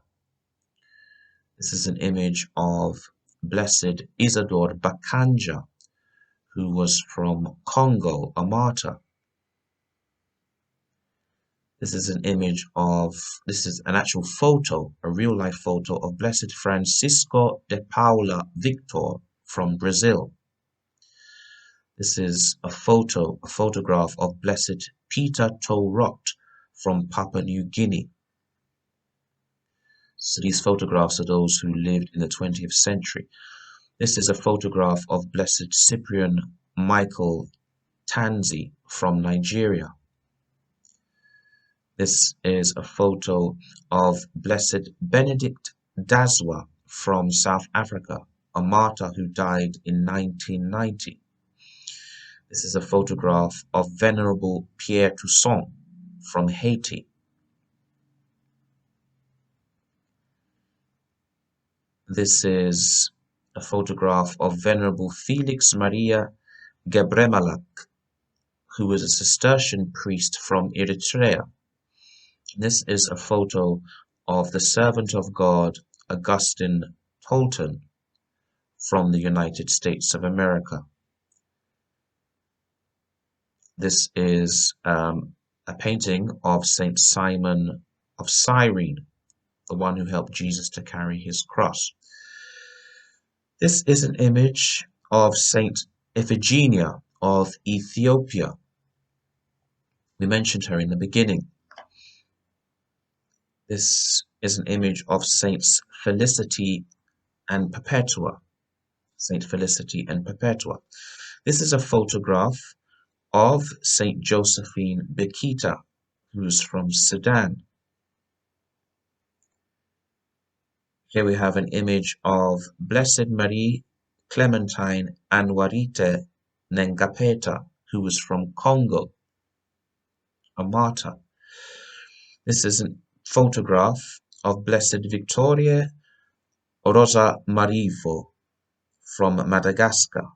This is an image of Blessed Isidore Bakanja, who was from Congo, a martyr. This is an actual photo, a real life photo of Blessed Francisco de Paula Victor from Brazil. This is a photograph of Blessed Peter Torot from Papua New Guinea. So these photographs are those who lived in the 20th century. This is a photograph of Blessed Cyprian Michael Tanzi from Nigeria. This is a photo of Blessed Benedict Daswa from South Africa, a martyr who died in 1990. This is a photograph of Venerable Pierre Toussaint from Haiti. This is a photograph of Venerable Felix Maria Gebremalak, who was a Cistercian priest from Eritrea. This is a photo of the servant of God, Augustine Tolton, from the United States of America. This is a painting of Saint Simon of Cyrene, the one who helped Jesus to carry his cross. This is an image of Saint Iphigenia of Ethiopia. We mentioned her in the beginning. This is an image of Saints Felicity and Perpetua. Saint Felicity and Perpetua. This is a photograph of Saint Josephine Bekita, who's from Sudan. Here we have an image of Blessed Marie Clementine Anwarite Nengapeta, who was from Congo, a martyr. This is a photograph of Blessed Victoria Rosa Marifo from Madagascar.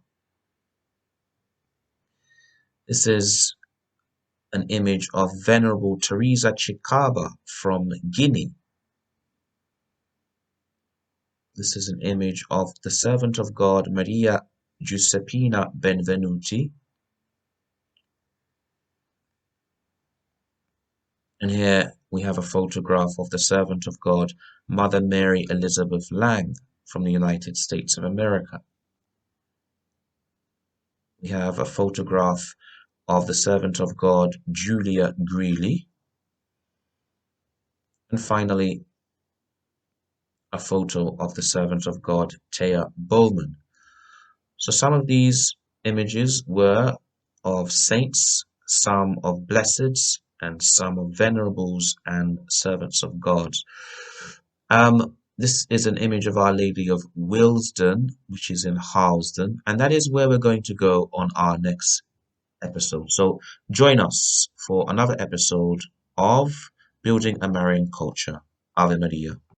This is an image of Venerable Teresa Chikaba from Guinea. This is an image of the servant of God Maria Giuseppina Benvenuti. And here we have a photograph of the servant of God Mother Mary Elizabeth Lang from the United States of America. We have a photograph of the servant of God Julia Greeley. And finally, a photo of the servant of God Thea Bowman. So some of these images were of saints, some of blesseds, and some of venerables and servants of God. This is an image of Our Lady of Willesden, which is in Harlesden, and that is where we're going to go on our next episode. So join us for another episode of Building a Marian Culture. Ave Maria.